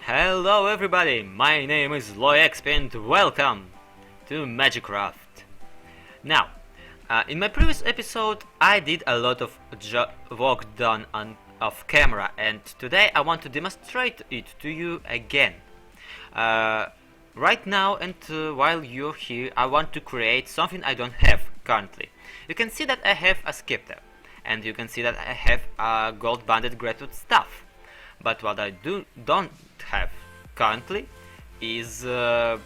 Hello everybody, my name is LoyXP and welcome to MAGICRAFT. Now, in my previous episode I did a lot of work done off camera, and today I want to demonstrate it to you again. Right now and while you're here, I want to create something I don't have currently. You can see that I have a scepter, and you can see that I have a gold banded graduate staff. But what I don't have currently is a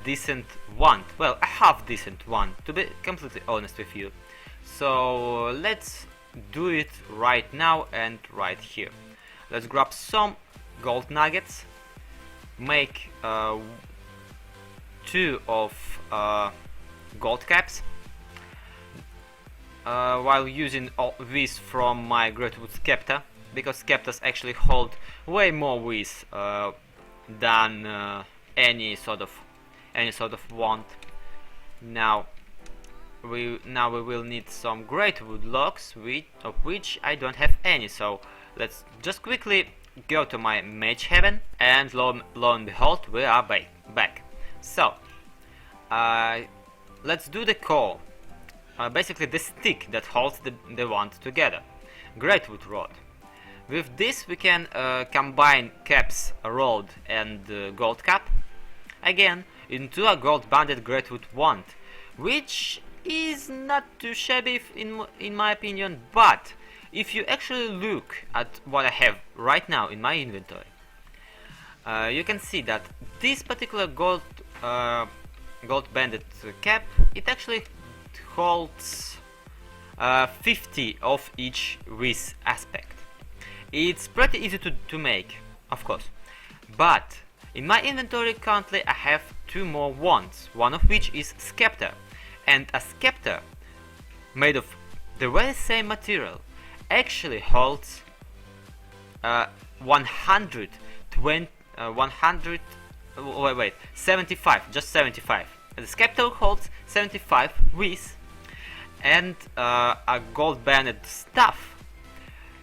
decent wand. Well, a half decent wand, to be completely honest with you. So let's do it right now and right here. Let's grab some gold nuggets, make 2 of gold caps. While using all this from my Greatwood Scepter, because scepters actually hold way more width than any sort of wand. Now we will need some Greatwood logs, of which I don't have any. So let's just quickly go to my mage heaven, and lo and behold, we are back. So let's do the core. Basically the stick that holds the wand together. Greatwood rod. With this we can combine caps, rod and gold cap again into a gold banded Greatwood wand, which is not too shabby in my opinion. But if you actually look at what I have right now in my inventory, you can see that this particular gold banded cap, it actually holds 50 of each width aspect. It's pretty easy to make, of course, but in my inventory currently I have 2 more wands, one of which is scepter, and a scepter made of the very same material actually holds 75, just 75. The scepter holds 75 width, and a gold banded staff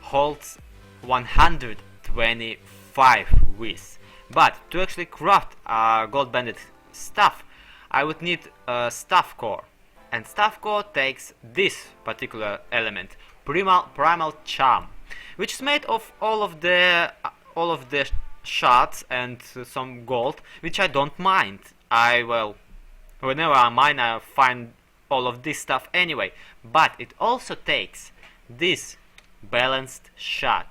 holds 125 width. But to actually craft a gold banded staff, I would need a staff core, and staff core takes this particular element, primal charm, which is made of all of the shards and some gold, which I don't mind. Whenever I mine, I find all of this stuff anyway. But it also takes this balanced shard,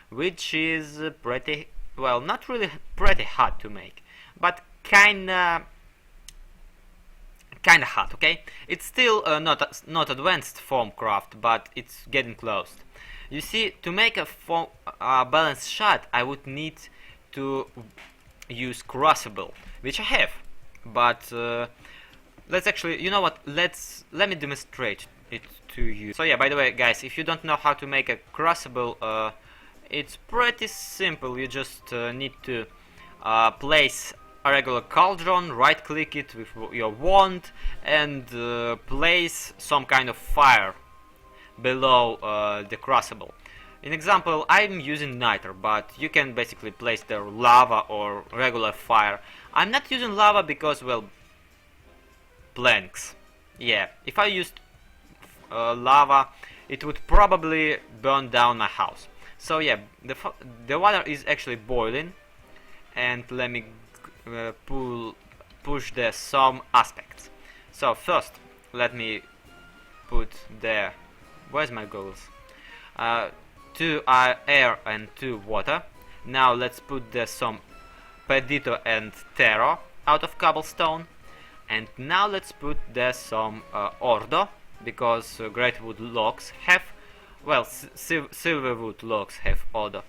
which is pretty, well, not really pretty hard to make, but kinda hard. Okay, it's still not advanced form craft, but it's getting close. You see, to make a balanced shard, I would need to use crucible, which I have, but let's actually, you know what, let me demonstrate it to you. So yeah, by the way guys, if you don't know how to make a crucible, it's pretty simple. You just need to place a regular cauldron, right click it with your wand, and place some kind of fire below the crucible. In example, I'm using niter, but you can basically place the lava or regular fire. I'm not using lava because, well, planks. Yeah, if I used lava, it would probably burn down my house. So yeah, the water is actually boiling, and let me push there some aspects. So first, let me put there, where's my goggles? 2 air and 2 water. Now let's put there some pedito and taro out of cobblestone. And now let's put there some ordo, because Greatwood logs have, well, silverwood logs have ordo.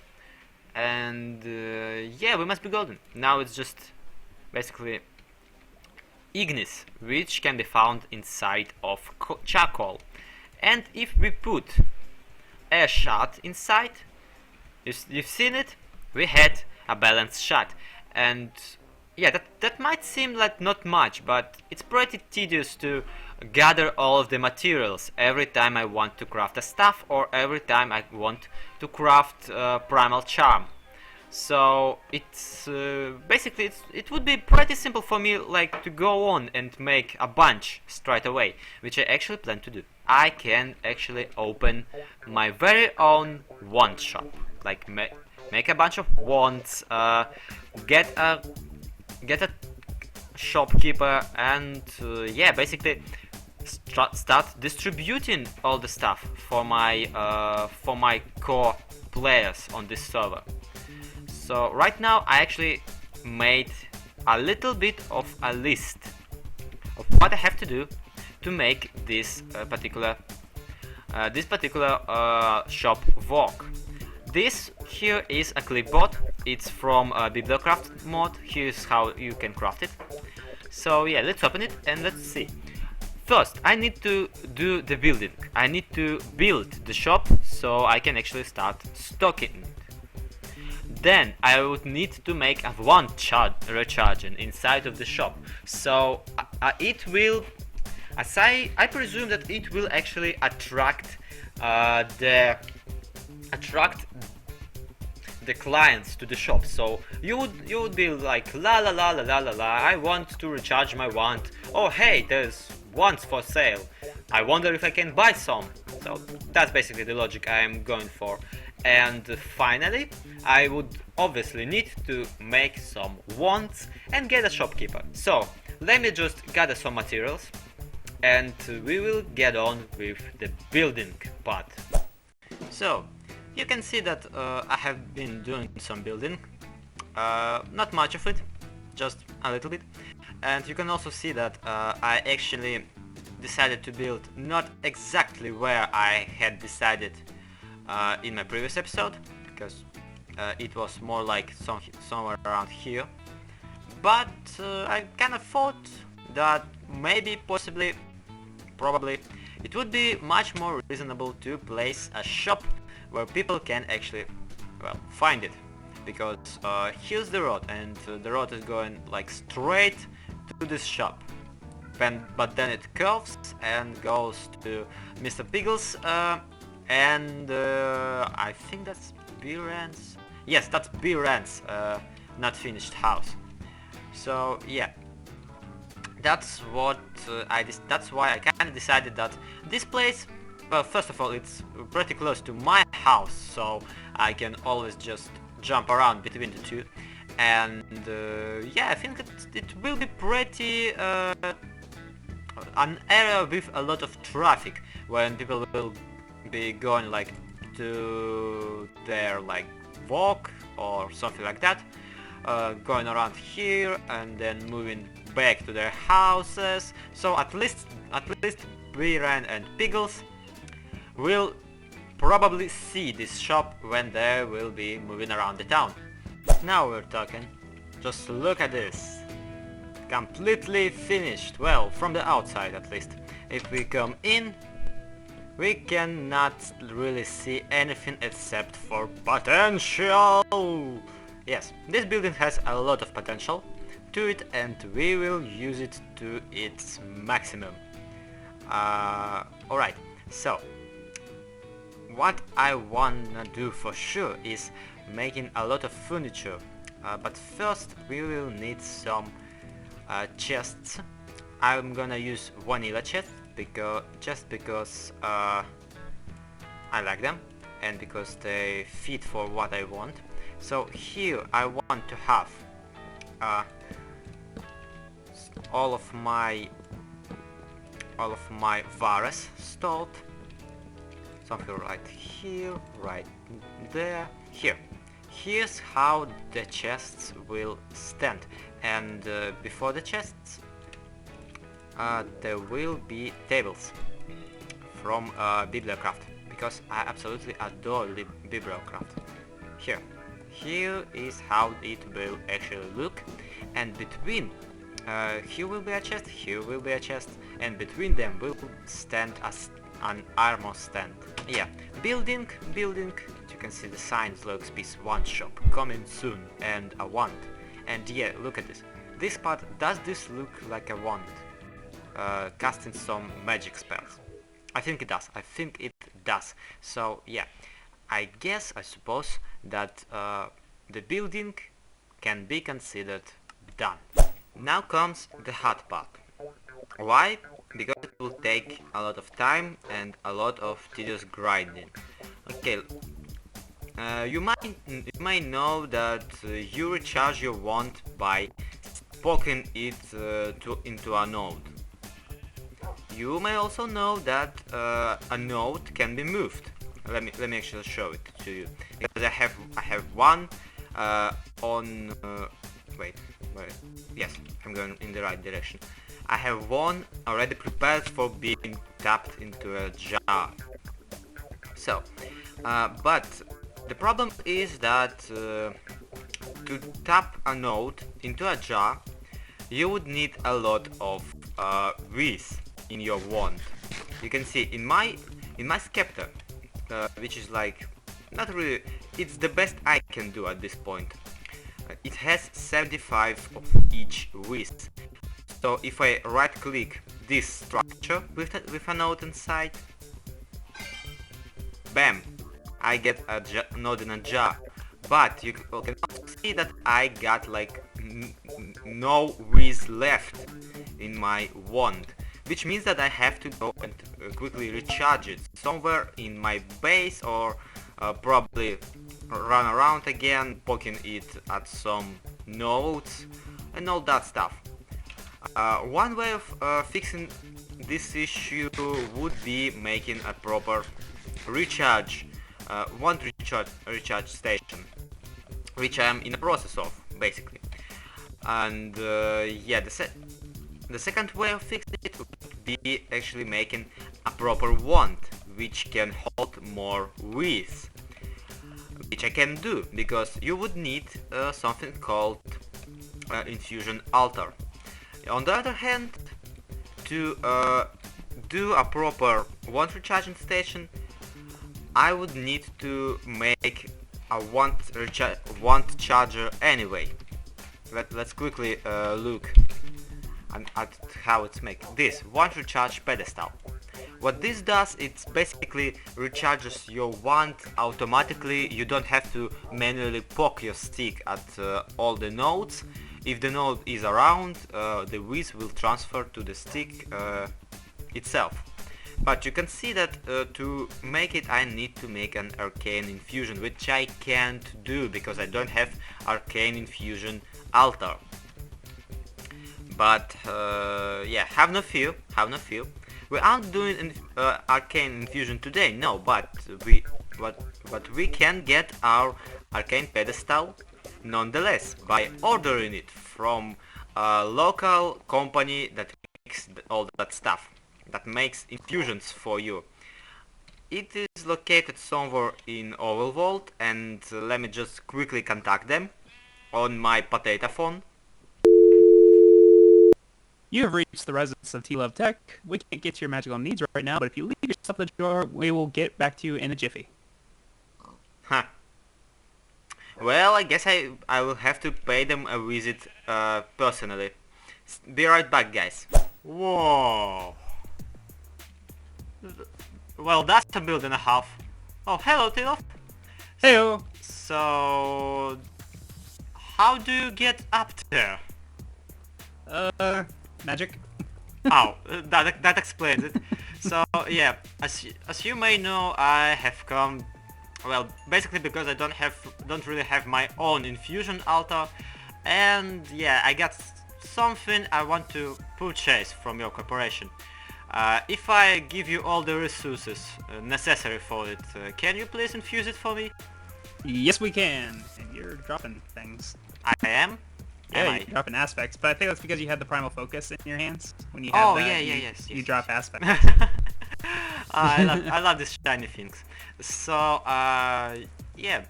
And yeah, we must be golden. Now it's just basically ignis, which can be found inside of charcoal. And if we put a shot inside, you've seen it, we had a balanced shot. And yeah, that might seem like not much, but it's pretty tedious to gather all of the materials every time I want to craft a staff, or every time I want to craft primal charm. So it's basically it would be pretty simple for me like to go on and make a bunch straight away, which I actually plan to do. I can actually open my very own wand shop, like make a bunch of wands, get a shopkeeper, and yeah, basically start distributing all the stuff for my core players on this server. So right now I actually made a little bit of a list of what I have to do to make this particular shop work. This here is a clipboard. It's from MAGICRAFT mod. Here's how you can craft it. So yeah, let's open it and let's see. First, I need to do the building. I need to build the shop so I can actually start stocking it. Then I would need to make a wand recharging inside of the shop. So it will, I presume that it will actually attract the clients to the shop. So you would be like la la la la la la la. I want to recharge my wand. Oh hey, there's wands for sale. I wonder if I can buy some. So that's basically the logic I am going for. And finally, I would obviously need to make some wands and get a shopkeeper. So let me just gather some materials and we will get on with the building part. So you can see that I have been doing some building, not much of it, just a little bit. And you can also see that I actually decided to build not exactly where I had decided in my previous episode, because it was more like somewhere around here. But I kind of thought that maybe, possibly, probably, it would be much more reasonable to place a shop where people can actually, well, find it. Because here's the road, and the road is going like straight to this shop. But then it curves and goes to Mr. Piggles, and I think that's Biran's. Yes, that's Biran's not finished house. So yeah, that's what that's why I kind of decided that this place, well, first of all, it's pretty close to my house, so I can always just jump around between the two. And yeah, I think it will be pretty an area with a lot of traffic, when people will be going like to their like walk or something like that, going around here and then moving back to their houses. So at least Biran and Piggles will probably see this shop when they will be moving around the town. Now we're talking. Just look at this. Completely finished. Well, from the outside at least. If we come in, we cannot really see anything except for potential. Yes, this building has a lot of potential to it, and we will use it to its maximum. Alright, so what I wanna do for sure is making a lot of furniture, but first we will need some chests. I'm gonna use vanilla chests just because I like them and because they fit for what I want. So here I want to have all of my varas stored. Something right here, right there, here. Here's how the chests will stand, and before the chests there will be tables from MAGICRAFT, because I absolutely adore MAGICRAFT. Here is how it will actually look, and between here will be a chest, here will be a chest, and between them will stand as an armor stand. Yeah, building. You can see the signs, looks piece one shop coming soon, and a wand. And yeah, look at this. This part, does this look like a wand? Casting some magic spells. I think it does. So yeah, I suppose that the building can be considered done. Now comes the hard part. Why? Because it will take a lot of time and a lot of tedious grinding. Okay, you might know that you recharge your wand by poking it into a node. You may also know that a node can be moved. Let me actually show it to you, because I have one on. Wait, yes, I'm going in the right direction. I have one already prepared for being tapped into a jar. So, but the problem is that to tap a node into a jar, you would need a lot of grease in your wand. You can see in my scepter, which is like not really. It's the best I can do at this point. It has 75 of each whisk. So if I right click this structure with a node inside, bam, I get a node in a jar. But you can also see that I got like no whisk left in my wand, which means that I have to go and quickly recharge it somewhere in my base, or probably run around again, poking it at some nodes and all that stuff. One way of fixing this issue would be making a proper recharge, wand recharge station, which I am in the process of, basically. And yeah, the second way of fixing it would be actually making a proper wand which can hold more width, which I can do, because you would need something called infusion altar. On the other hand, to do a proper wand recharging station, I would need to make a wand charger anyway. Let's quickly look at how it's made. This wand recharge pedestal. What this does, it basically recharges your wand automatically. You don't have to manually poke your stick at all the nodes. If the node is around, the whisk will transfer to the stick itself. But you can see that to make it, I need to make an arcane infusion, which I can't do because I don't have arcane infusion altar. But yeah, have no fear. We aren't doing an arcane infusion today, no. But we can get our arcane pedestal nonetheless by ordering it from a local company that makes all that stuff, that makes infusions for you. It is located somewhere in Overworld, and let me just quickly contact them on my potato phone. You have reached the residence of Tlovetech. We can't get to your magical needs right now, but if you leave your stuff at the door, we will get back to you in a jiffy. Huh. Well, I guess I will have to pay them a visit personally. Be right back, guys. Whoa. Well, that's a build and a half. Oh, hello, Tilo. Heyo. So, how do you get up there? Magic. Oh, that explains it. So yeah, as you may know, I have come, well, basically because I don't really have my own infusion altar, and yeah, I got something I want to purchase from your corporation. If I give you all the resources necessary for it, can you please infuse it for me? Yes, we can. And you're dropping things. I am. Yeah, you're dropping aspects, but I think that's because you had the primal focus in your hands. When you have that, yes. You drop aspects. I love these shiny things. So yeah.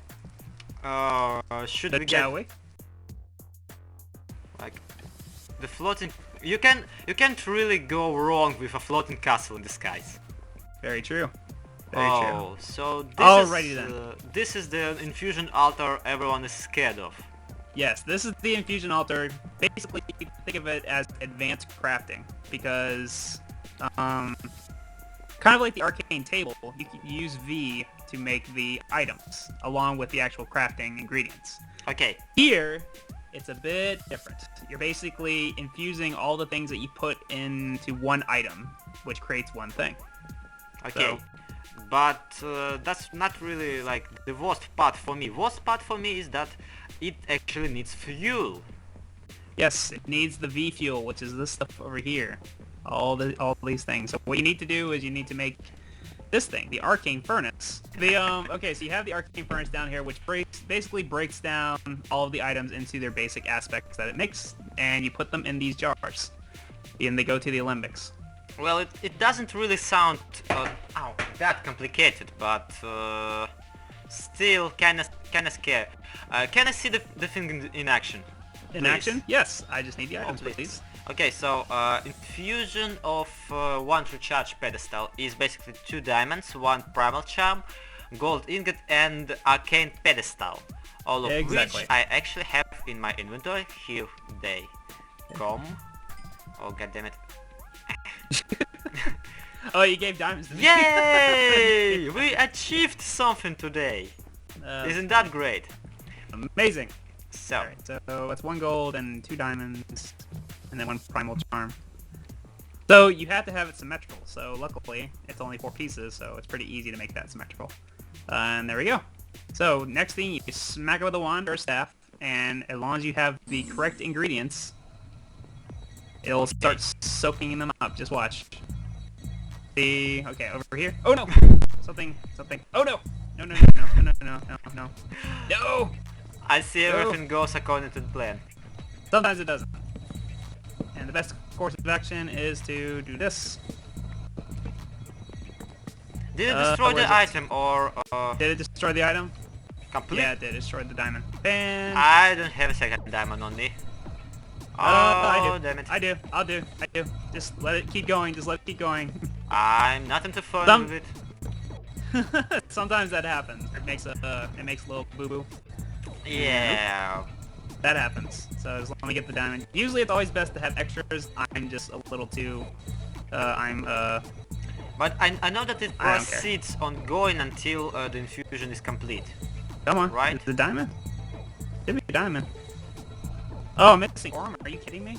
Should we get like the floating? You can't really go wrong with a floating castle in the skies. Very true. Very true. So this is the infusion altar everyone is scared of. Yes, this is the infusion altar. Basically, you can think of it as advanced crafting, because kind of like the arcane table, you can use V to make the items along with the actual crafting ingredients. Okay. Here, it's a bit different. You're basically infusing all the things that you put into one item, which creates one thing. Okay. But that's not really like the worst part for me. Worst part for me is that it actually needs fuel. Yes, it needs the V fuel, which is this stuff over here. All these things. So what you need to do is you need to make this thing, the arcane furnace. Okay, so you have the arcane furnace down here, which basically breaks down all of the items into their basic aspects that it makes, and you put them in these jars, and they go to the alembics. Well, it doesn't really sound that complicated, but still kinda scary. Can I see the thing in action? In Please. action? Yes. I just need the items, please. please. Okay, so infusion of one recharge pedestal is basically 2 diamonds, 1 primal charm, gold ingot, and arcane pedestal. All of Exactly. which I actually have in my inventory. Here they come. Oh, god damn it. Oh, you gave diamonds to me. Yay! We achieved something today. Isn't that great? Amazing. So, Alright, so that's 1 gold and 2 diamonds, and then 1 primal charm. So you have to have it symmetrical, so luckily it's only 4 pieces, so it's pretty easy to make that symmetrical. And there we go. So next thing, you smack it with a wand or a staff, and as long as you have the correct ingredients, it'll start soaking them up. Just watch. See, okay, over here. Oh no! Something. Oh no! No. No! I see everything goes according to the plan. Sometimes it doesn't. And the best course of action is to do this. Did it destroy the item or Did it destroy the item? complete? Yeah, it did. It destroyed the diamond. And I don't have a second diamond on me. Oh, I do. damn it. I do. I do. Just let it keep going. Just let it keep going. I'm not into fun with it. Sometimes that happens. It makes a little boo boo. Yeah. That happens. So as long as we get the diamond. Usually it's always best to have extras. I'm just a little too. But I know that it I don't care. proceeds on going until the infusion is complete. Come on. Right? It's the diamond. Give me a diamond. Oh, I'm missing armor. Are you kidding me?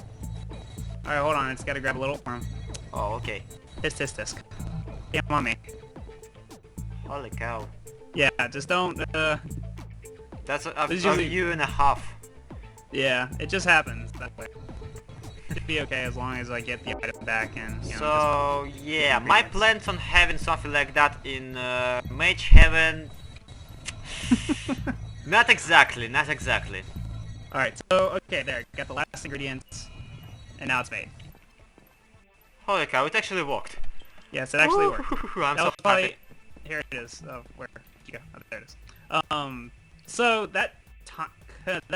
Alright, hold on. I just gotta grab a little arm. Oh, okay. Tisk. Damn on me. Holy cow. Yeah, just don't, That's a This is usually- year and a half. yeah, it just happens that way. It'd be okay as long as I get the item back and, you know, So, yeah, my ingredients. plans on having something like that in Mage Heaven... Not exactly. Alright, so, okay, there, got the last ingredients, and now it's made. Holy cow, it actually worked. Yes, it actually worked. I'm That so was probably- happy. Here it is. Oh, where did you go? Oh, there it is. So that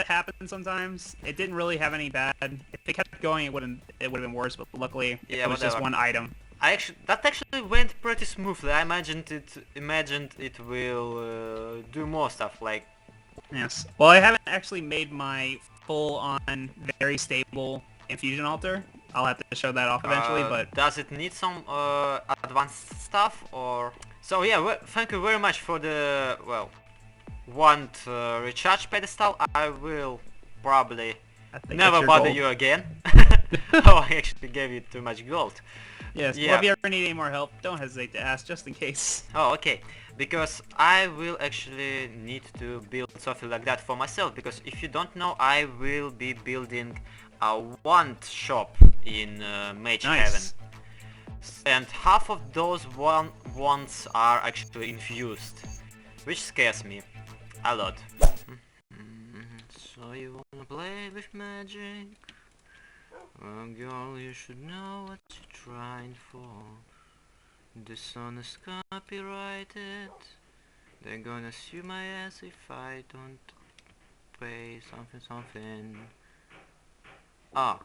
happened sometimes. It didn't really have any bad. If it kept going, it would have been worse. But luckily, Yeah, it was just whatever. one item. That actually went pretty smoothly. I imagined it will do more stuff like. Yes. Well, I haven't actually made my full-on, very stable infusion altar. I'll have to show that off eventually, but Does it need some advanced stuff or? So yeah, thank you very much for the recharge pedestal. I will probably I think never that's your bother goal. you again. Oh, I actually gave you too much gold. Yes. Yeah. Well, if you ever need any more help, don't hesitate to ask, just in case. Oh, okay. Because I will actually need to build something like that for myself. Because if you don't know, I will be building a wand shop in Mage Heaven. Nice. And half of those wands are actually infused, which scares me a lot. So you wanna play with magic? Well, girl, you should know what you're trying for. The song is copyrighted. They're gonna sue my ass if I don't pay something. Ah,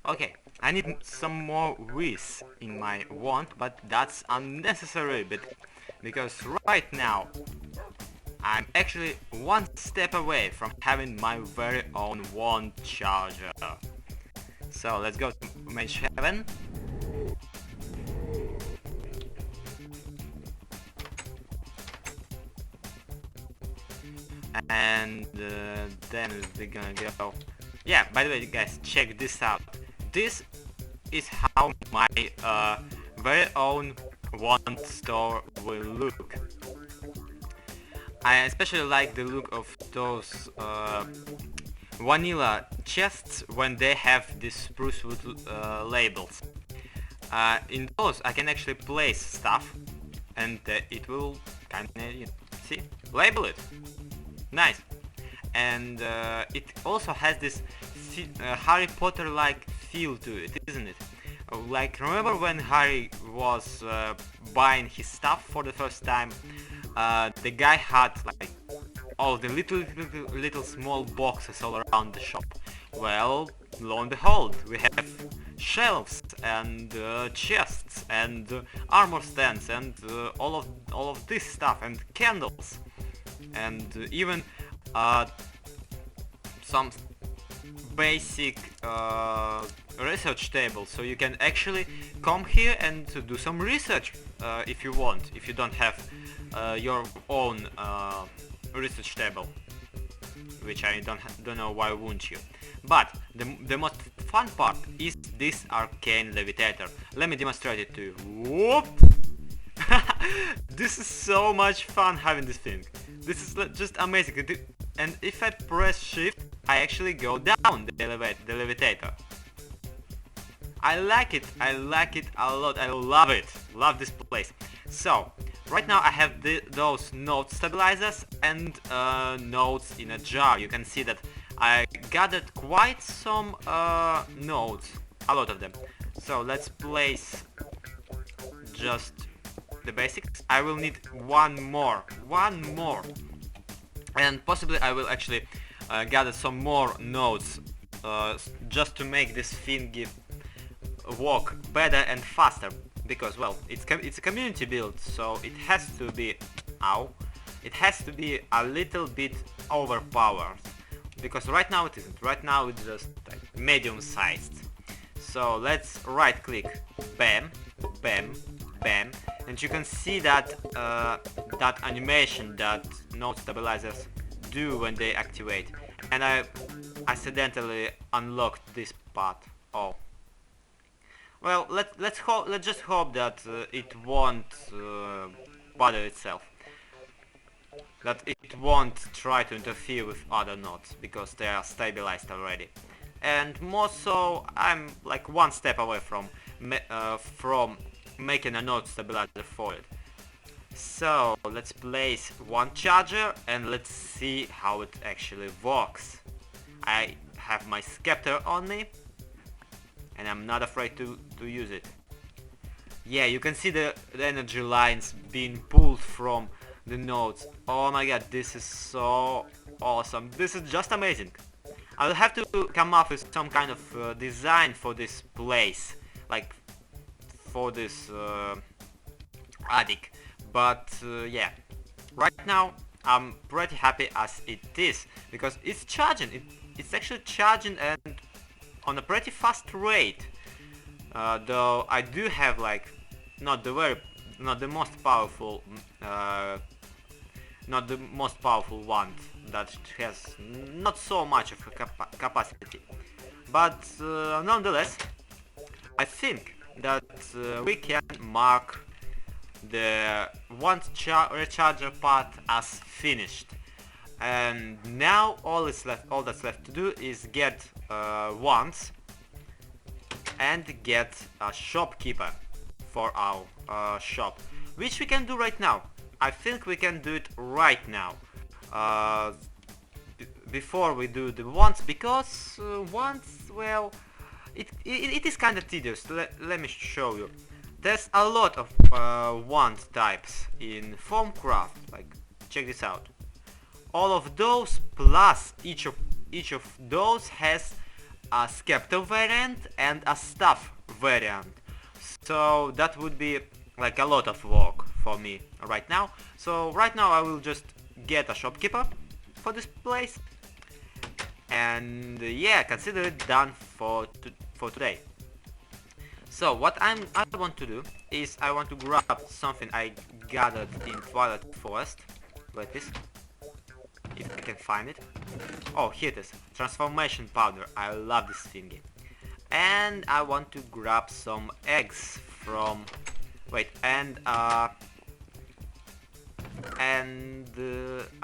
okay. I need some more whiz in my wand, but that's unnecessary because right now I'm actually one step away from having my very own wand charger. So let's go to Mage Heaven. and then we're gonna go. Yeah, by the way, guys, check this out. This is how my very own wand store will look. I especially like the look of those vanilla chests when they have these spruce wood labels. In those I can actually place stuff, and it will kinda, you know, see, label it. Nice. And it also has this Harry Potter like feel to it, isn't it? Like, remember when Harry was buying his stuff for the first time? The guy had like all the little small boxes all around the shop. Well, lo and behold, we have shelves and chests and armor stands and all of this stuff, and candles, and even some basic research table, so you can actually come here and do some research if you want, if you don't have your own research table, which I don't know why wouldn't you. But the most fun part is this arcane levitator. Let me demonstrate it to you. Whoop! This is so much fun having this thing. This is just amazing. And if I press shift, I actually go down the levitator. I like it a lot. I love it. Love this place. So right now I have those node stabilizers and nodes in a jar. You can see that I gathered quite some nodes, a lot of them. So let's place just the basics. I will need one more, and possibly I will actually gather some more nodes just to make this thing work better and faster, because, well, it's a community build, so it has to be a little bit overpowered, because right now it isn't. Right now it's just like medium sized. So let's right click, bam, bam, bam, and you can see that that animation that node stabilizers do when they activate. And I accidentally unlocked this part. Oh. Well, let's just hope that it won't bother itself. That it won't try to interfere with other nodes, because they are stabilized already. And more so, I'm like one step away from making a node stabilizer for it. So let's place one charger and let's see how it actually works. I have my scepter on me, and I'm not afraid to use it. Yeah, you can see the energy lines being pulled from the nodes. Oh my god, this is so awesome. This is just amazing. I'll have to come up with some kind of design for this place, like for this attic. But yeah, right now I'm pretty happy as it is, because it's charging. It's actually charging, and on a pretty fast rate. Though I do have like not the most powerful one that has not so much of a capacity, but nonetheless I think that we can mark the one recharger part as finished, and now all that's left to do is get wands and get a shopkeeper for our shop, which we can do right now. I think we can do it right now, before we do the wands, because wands, well, it is kind of tedious. Let me show you. There's a lot of wand types in FanServer. Like, check this out. All of those, plus each of those has a scepter variant and a staff variant. So that would be like a lot of work for me right now. So right now I will just get a shopkeeper for this place, and yeah, consider it done for today. So what I want to do is I want to grab something I gathered in Twilight Forest, like this. if I can find it. Oh, here it is. Transformation powder. I love this thingy. And I want to grab some eggs from... Wait, and a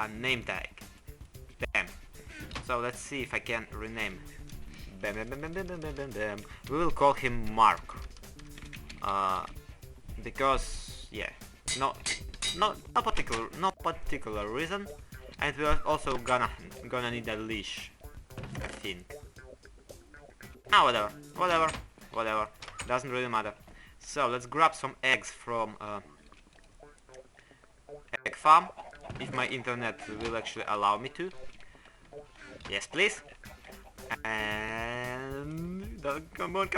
name tag. Bam. So let's see if I can rename. Bam, bam, bam, bam, bam, bam, bam, bam. We will call him Mark. Because yeah, no particular reason, and we're also gonna need a leash, I think. Ah, whatever, doesn't really matter. So let's grab some eggs from egg farm, if my internet will actually allow me to. Yes, please. And come on.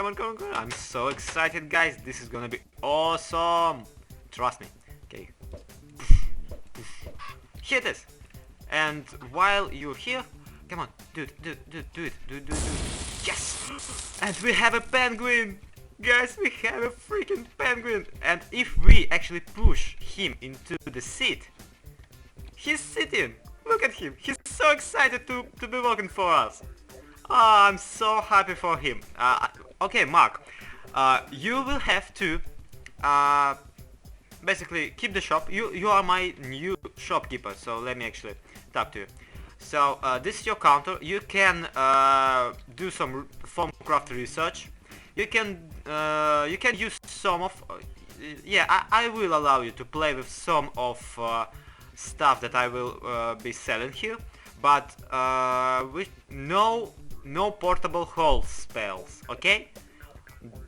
I'm so excited, guys. This is gonna be awesome. Trust me. Okay. Here it is. And while you're here, come on, do it. Yes! And we have a penguin! Guys, we have a freaking penguin! And if we actually push him into the seat, he's sitting! Look at him! He's so excited to be working for us! Oh, I'm so happy for him. Okay, Mark, you will have to basically keep the shop. You are my new shopkeeper, so let me actually talk to you. So this is your counter. You can do some FanServer research. You can use some of yeah, I will allow you to play with some of stuff that I will be selling here, but with no portable hole spells, okay?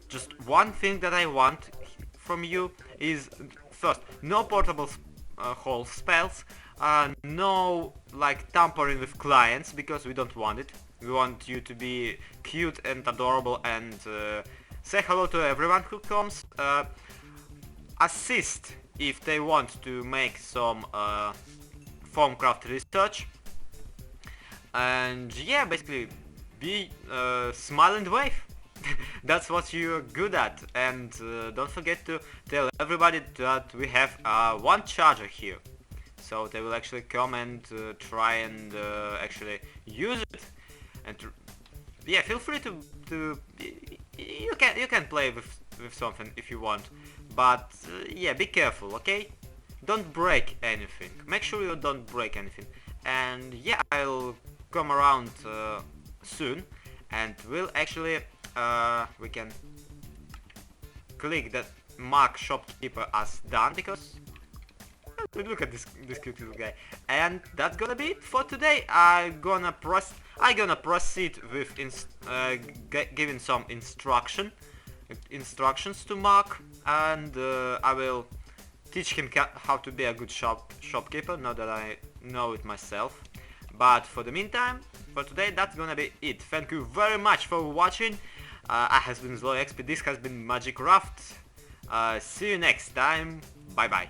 Just one thing that I want from you is, first, no portable hole spells, no like tampering with clients, because we don't want it. We want you to be cute and adorable and say hello to everyone who comes. Assist if they want to make some FanServer research. And yeah, basically be smile and wave. That's what you're good at. And don't forget to tell everybody that we have one charger here, so they will actually come and try and actually use it. And yeah, feel free to you can play with something if you want, but yeah, be careful, okay? Don't break anything. Make sure you don't break anything. And yeah, I'll come around soon, and we'll actually we can click that mark shopkeeper as done, because look at this cute little guy. And that's gonna be it for today. I'm gonna proceed with giving some instructions to Mark, and I will teach him how to be a good shopkeeper, now that I know it myself. But for the meantime, for today, that's gonna be it. Thank you very much for watching. I has been ZloXP, this has been MAGICRAFT. See you next time. Bye bye.